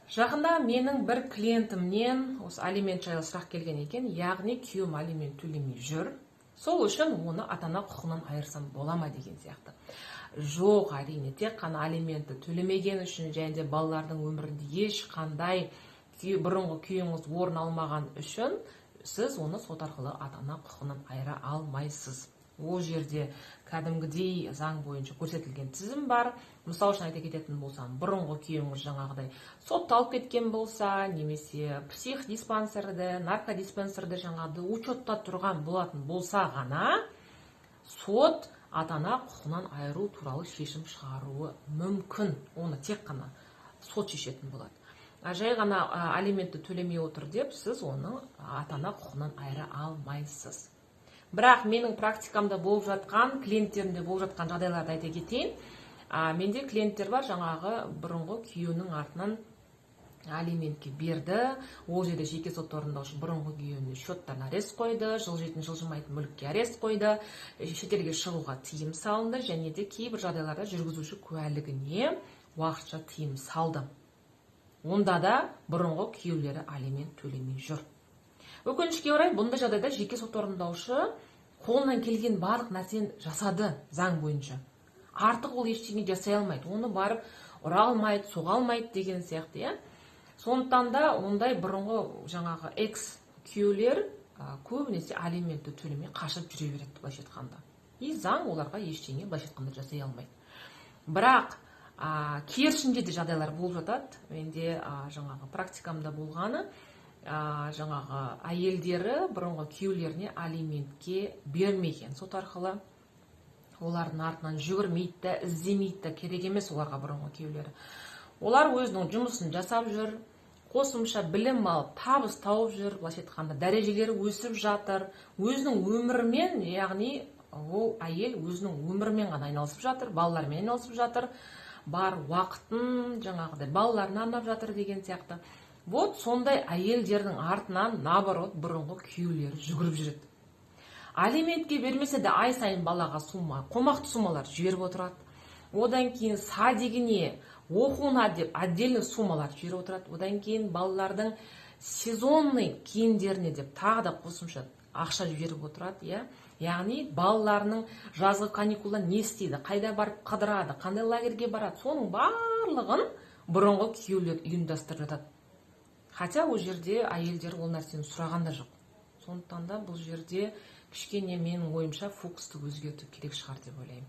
Жақында менің бір клиентімнен осы алимент жайлы сұрақ келген екен, яғни күйеуім алимент төлемей жүр. Сол үшін оны ата-ана құқығынан айырсам бола ма деген сияқты. Жоқ, әрине, тек қана алиментті төлемеген үшін және де балалардың өмірінде ешқандай бұрынғы күйеуіңіз орын алмаған үшін сіз оны сот арқылы ата-ана құқығынан айыра алмайсыз. Ол жерде кәдімгідей заң бойынша көрсетілген тізім бар. Мысал үшін айта кететін болсам, бұрынғы күйеуіңіз жаңағыдай сотталып кеткен болса, немесе психдиспансерді, наркодиспансерді жаңағыдай учетта тұрған болатын болса ғана, сот ата-ана құқығынан айыру туралы шешім шығаруы мүмкін. Оны тек қана сот шешетін болады. Жай ғана алиментті төлемей отыр деп, сіз оны ата-ана құқығынан айыра алмайсыз. Бірақ менің практикамда болып жатқан, клиенттерімде болып жатқан жағдайларды айта кетейін. Менде клиенттер бар, жаңағы бұрынғы күйеуінің артынан алиментке берді. Ол жерде жеке сот орындаушы бұрынғы күйеуіне счеттарына арест қойды, жылжитын жылжымайтын мүлікке арест қойды, шетелге шығуға тыйым салынды, және де кейбір жағдайларда жүргізуші куәлігіне уақытша тыйым салды. Онда да бұрынғы күйеулері алимент төлемей жүр. Өкінішке орай, бұндай жағдайда жеке сот орындаушы қолынан келген барлық нәрсені жасады заң бойынша. Артық ол ештеңе жасай алмайды. Оны барып ұра алмайды, соға алмайды деген сияқты. Сондықтан да ондай бұрынғы жаңағы экс күйеулер көбінесе алиментті төлемей қашып жүре береді былайша айтқанда. И заң оларға ештеңе былайша айтқанда жасай алмайды. Бірақ керісінше де жағдайлар болып жатады. Менде жаңағы практикамда болғаны, жаңағы әйелдері бұрынғы күйеулеріне алиментке бермеген. Сот арқылы олардың артынан жүгірмейді, іздемейді, керек емес оларға бұрынғы күйеулері. Олар өзінің жұмысын жасап жүр, қосымша білім алып, табыс тауып жүр, былайша айтқанда дәрежелері өсіп жатыр. Өзінің өмірімен, яғни ол әйел өзінің өмірімен ғана айналысып жатыр, балалармен айналысып жатыр, бар уақытын жаңағыдай балаларына арнап жатыр деген сияқты. Вот сондай әйелдердің артынан наоборот бұрынғы күйеулері жүгіріп жүреді. Алиментке бермесе де ай сайын балаға қомақты сумалар жіберіп отырады. Одан кейін садигіне, оқуына деп отдельный сумалар жіберіп отырады. Одан кейін балалардың сезонный киімдеріне деп тағы да қосымша ақша жіберіп отырады. Яғни балаларының жазғы каникулда не істейді, қайда барып қыдырады, қандай лагерге барады, соның барлығын бұрынғы күйеулер ұйымдастырып жатады. Хотя ол жерде әйелдер ол нәрсені сұраған да жоқ. Сондықтан да бұл жерде кішкене менің ойымша фокусты өзгерту керек шығар деп ойлаймын.